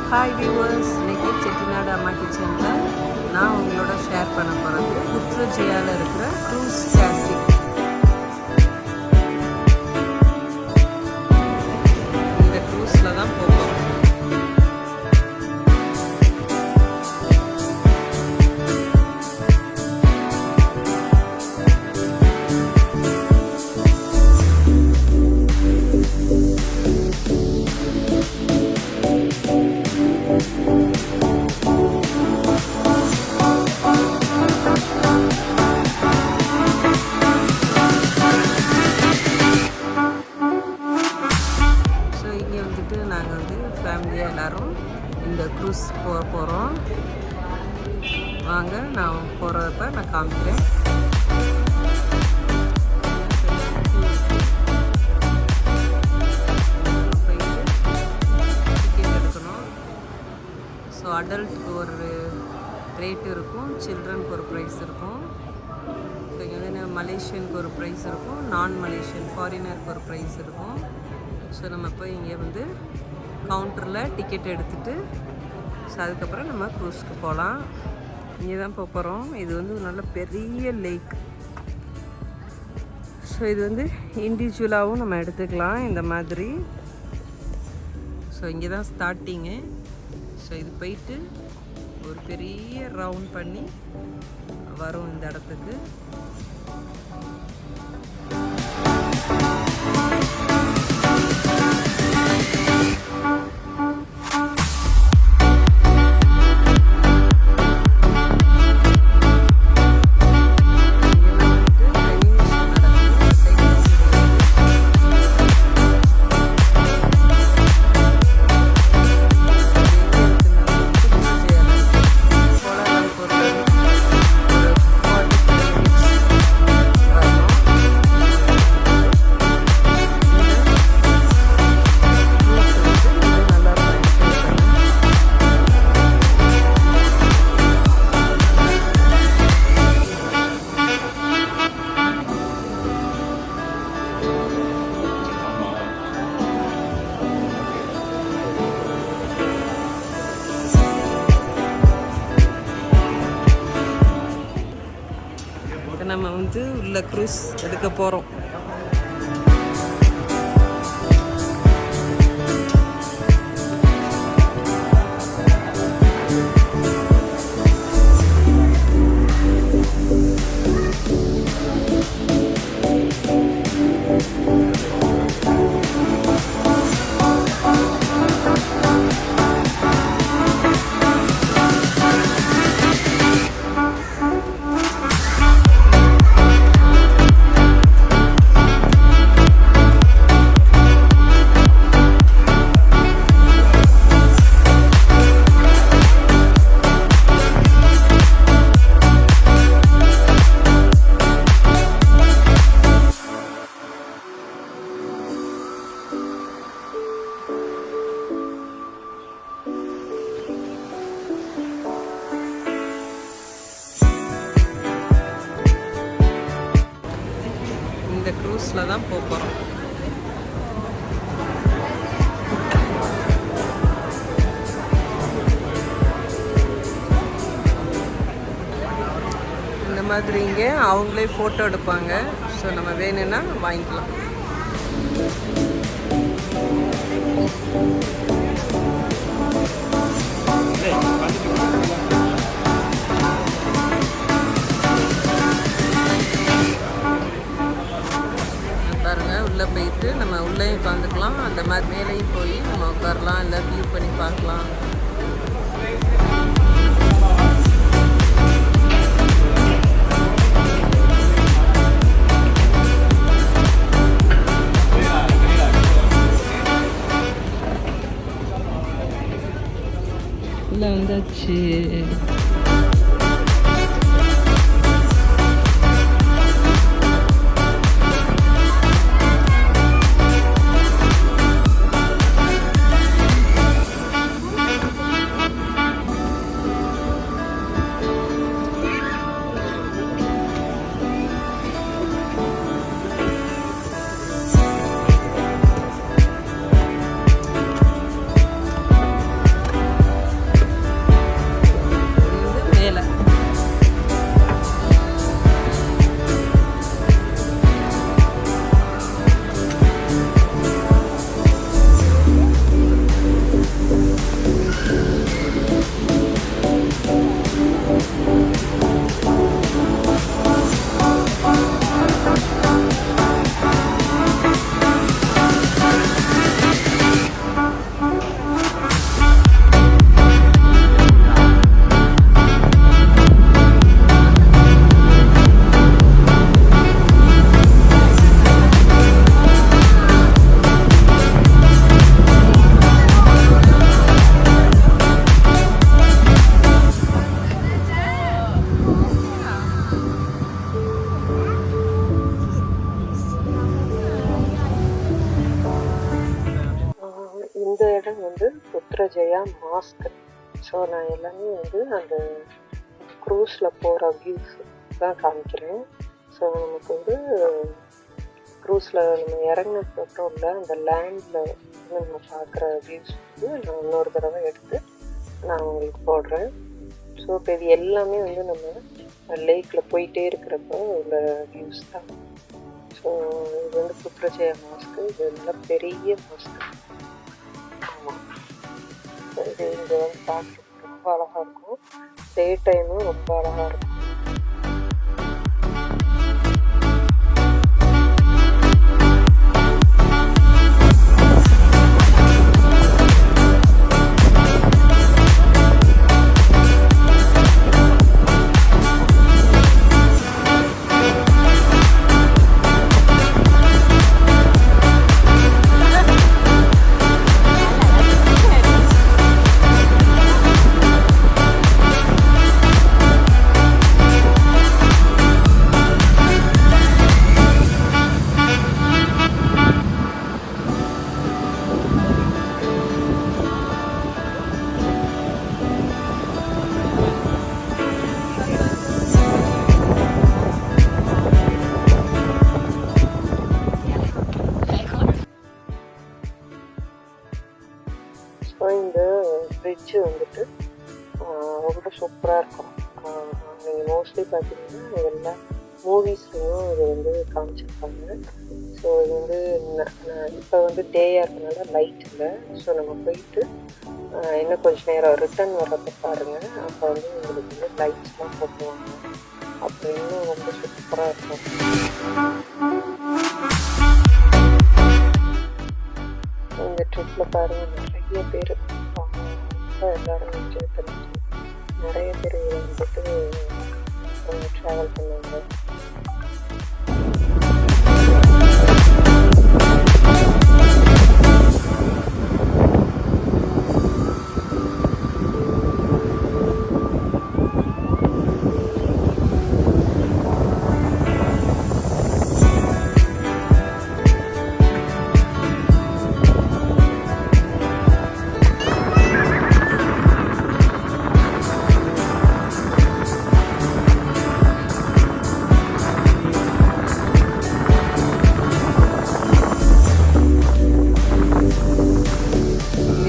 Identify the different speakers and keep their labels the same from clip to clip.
Speaker 1: Hi viewers, இன்னைக்கு செட்டிநாடு அம்மா கிச்சனில் நான் உங்களோட ஷேர் பண்ண போகிறது உத்ரஜியாவில் இருக்கிற க்ரூஸ் கிளாசிக். இந்த க்ரூஸில் தான் போகிறோம். நாங்கள் ஃபேமிலியாக எல்லோரும் இந்த க்ரூஸ் போக போகிறோம். வாங்க, நான் போகிறப்ப நான் காமிக்கிறேன். டிக்கெட் எடுக்கணும். ஸோ அடல்ட்டுக்கு ஒரு ரேட் இருக்கும், சில்ட்ரனுக்கு ஒரு ப்ரைஸ் இருக்கும். ஸோ இங்கே வந்து மலேசியனுக்கு ஒரு ப்ரைஸ் இருக்கும், நான் மலேசியன் ஃபாரினருக்கு ஒரு ப்ரைஸ் இருக்கும். ஸோ நம்ம போய் இங்கே வந்து கவுண்டரில் டிக்கெட் எடுத்துகிட்டு ஸோ அதுக்கப்புறம் நம்ம க்ரூஸ்க்கு போகலாம். இங்கே தான் போக போகிறோம். இது வந்து ஒரு நல்ல பெரிய லேக். ஸோ இது வந்து இண்டிவிஜுவலாகவும் நம்ம எடுத்துக்கலாம் இந்த மாதிரி. ஸோ இங்கே தான் ஸ்டார்டிங்கு. ஸோ இது போயிட்டு ஒரு பெரிய ரவுண்ட் பண்ணி வரும் இந்த இடத்துக்கு. நம்ம வந்து உள்ள க்ரூஸ் எடுக்க போகிறோம். இந்த க்ரூஸில் தான் போக போகிறோம். இந்த மாதிரி இங்கே அவங்களே ஃபோட்டோ எடுப்பாங்க. ஸோ நம்ம வேணும்னா வாங்கிக்கலாம். உள்ளே போயிட்டு நம்ம உள்ளேயும் உட்காந்துக்கலாம். அந்த மாதிரி மேலேயும் போய் நம்ம உட்காரலாம், இல்லை வியூ பண்ணி பார்க்கலாம். உள்ளே வந்தாச்சு.
Speaker 2: இந்த இடம் வந்து புத்ரஜயா மாஸ்க். ஸோ நான் எல்லாமே வந்து அந்த க்ரூஸில் போகிற வியூஸ் தான் காமிக்கிறேன். ஸோ நமக்கு வந்து க்ரூஸில் நம்ம இறங்கினதுக்கப்புறம் உள்ள அந்த லேண்டில் நம்ம பார்க்குற வியூஸ் வந்து நான் இன்னொரு தடவை எடுத்து நான் உங்களுக்கு போடுறேன். ஸோ இப்போ இது எல்லாமே வந்து நம்ம லேக்கில் போயிட்டே இருக்கிறப்ப உள்ள வியூஸ் தான். ஸோ இது வந்து புத்ரஜயா மாஸ்க்கு. இது நல்லா பெரிய மாஸ்க்கு. ஆமாம், இது இங்கே வந்து பார்க்குறதுக்கு ரொம்ப அழகாக இருக்கும். டே டைமும் ரொம்ப அழகாக இருக்கும். ஸோ இந்த ஃப்ரிட்ஜு வந்துட்டு ரொம்ப சூப்பராக இருக்கும். நீங்கள் மோஸ்ட்லி பார்த்தீங்கன்னா எல்லா மூவிஸ்லையும் இது வந்து காமிச்சிருப்பாங்க. ஸோ இது வந்து இப்போ வந்து டேயாக இருக்கனால லைட் இல்லை. ஸோ நம்ம போயிட்டு இன்னும் கொஞ்சம் நேரம் ரிட்டர்ன் வர்றப்ப பாருங்கள். அப்போ வந்து உங்களுக்கு வந்து லைட்ஸ்லாம் போட்டுவாங்க. அப்போ இன்னும் ரொம்ப சூப்பராக இருக்கும். இந்த ட்ரிப்பில் பாருங்கள் நிறைய பேர் ரொம்ப எல்லோரும் என்ஜாய் பண்ணிட்டு நிறைய பேர் வந்துட்டு ட்ராவல் பண்ணாங்க.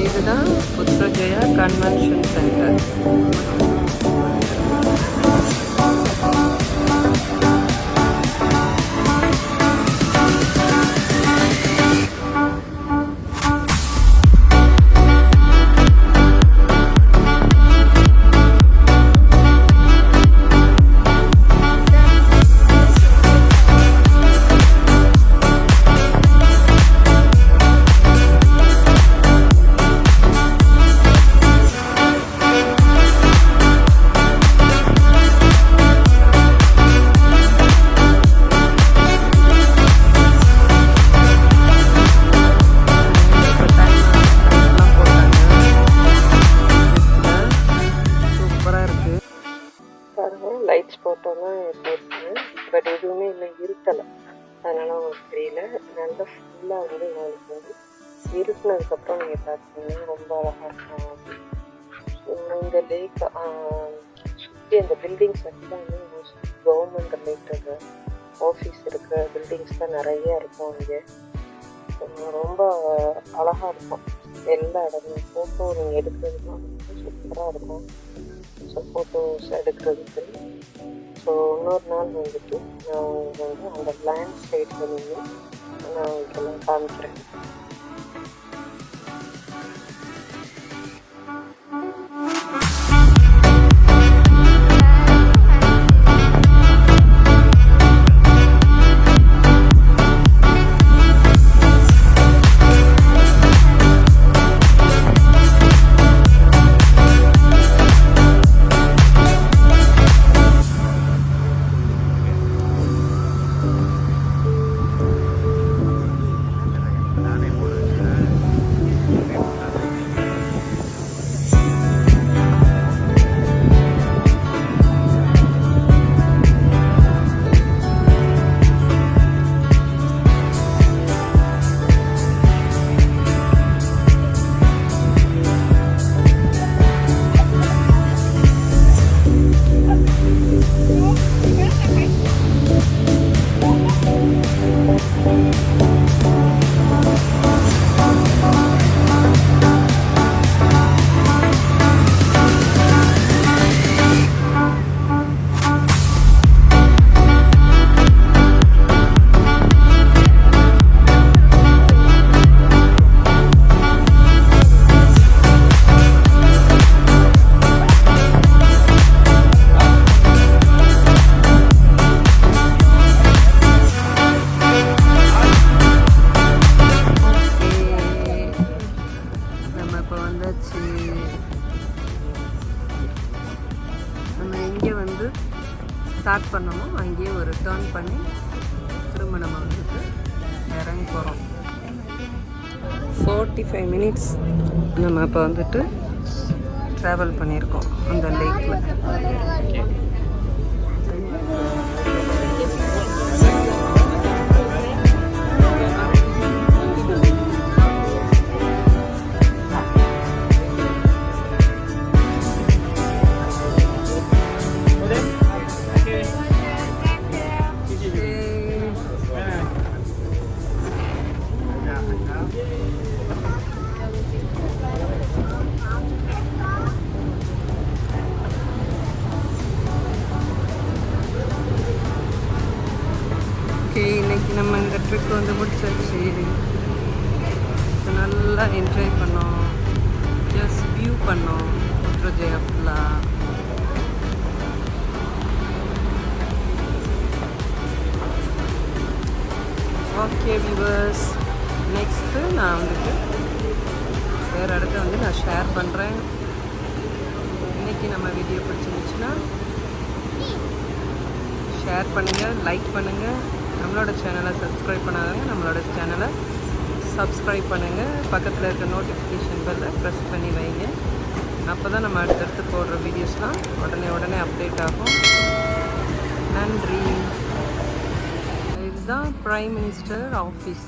Speaker 2: இதுதான் புத்ரஜயா கன்வென்ஷன் சென்டர். லைட்ஸ் போட்டோம்லாம் போட்டேன். பட் எதுவுமே இன்னும் இருக்கலை. அதனால் உங்களுக்கு தெரியல. நல்லா ஃபுல்லாக வந்து உங்களுக்கு வந்து இருட்டினதுக்கப்புறம் நீங்கள் பார்த்தீங்கன்னா ரொம்ப அழகாக இருக்கும். இந்த லேக் சுற்றி அந்த பில்டிங்ஸ் எல்லாமே மோஸ்ட்லி கவர்மெண்ட் ரிலேட்டட் ஆஃபீஸ் இருக்கிற பில்டிங்ஸ் தான் நிறைய இருக்கும். இங்கே ரொம்ப அழகாக இருக்கும். எல்லா இடமும் ஃபோட்டோ நீங்கள் எடுக்கிறதுலாம் ரொம்ப சூப்பராக இருக்கும். ஸோ ஃபோட்டோஸ் எடுக்கிறதுக்கு. ஸோ இன்னொரு நாள் வந்துட்டு நான் வந்து அந்த லேண்ட் சைடில் நின்று நான் உங்களுக்கு காமிக்கிறேன்.
Speaker 1: வந்தாச்சு. நம்ம எங்கே வந்து ஸ்டார்ட் பண்ணோமோ அங்கேயே ஒரு டர்ன் பண்ணி திரும்ப நம்ம வந்துட்டு இறங்கி போகிறோம். 45 மினிட்ஸ் நம்ம இப்போ வந்துட்டு ட்ராவல் பண்ணியிருக்கோம் அந்த லேக்கில். இன்னைக்கு நம்ம இந்த ட்ரிப் வந்து முடிச்சாச்சு. நல்லா என்ஜாய் பண்ணோம், ஜஸ்ட் வியூ பண்ணோம் புத்ரஜயா ஃபுல்லாக. ஓகே வியூவர்ஸ், நெக்ஸ்ட்டு நான் வந்துட்டு வேறு இடத்த வந்து நான் ஷேர் பண்ணுறேன். இன்றைக்கி நம்ம வீடியோ பிடிச்சிருந்துச்சுன்னா ஷேர் பண்ணுங்கள், லைக் பண்ணுங்கள். நம்மளோட சேனலை சப்ஸ்கிரைப் பண்ணாதவங்க நம்மளோட சேனலை சப்ஸ்கிரைப் பண்ணுங்கள். பக்கத்தில் இருக்க நோட்டிஃபிகேஷன் பெல்லை ப்ரெஸ் பண்ணி வைங்க. அப்போ தான் நம்ம அடுத்தடுத்து போடுற வீடியோஸ்லாம் உடனே அப்டேட் ஆகும். நன்றி. இதுதான் பிரைம் மினிஸ்டர் ஆஃபீஸ்.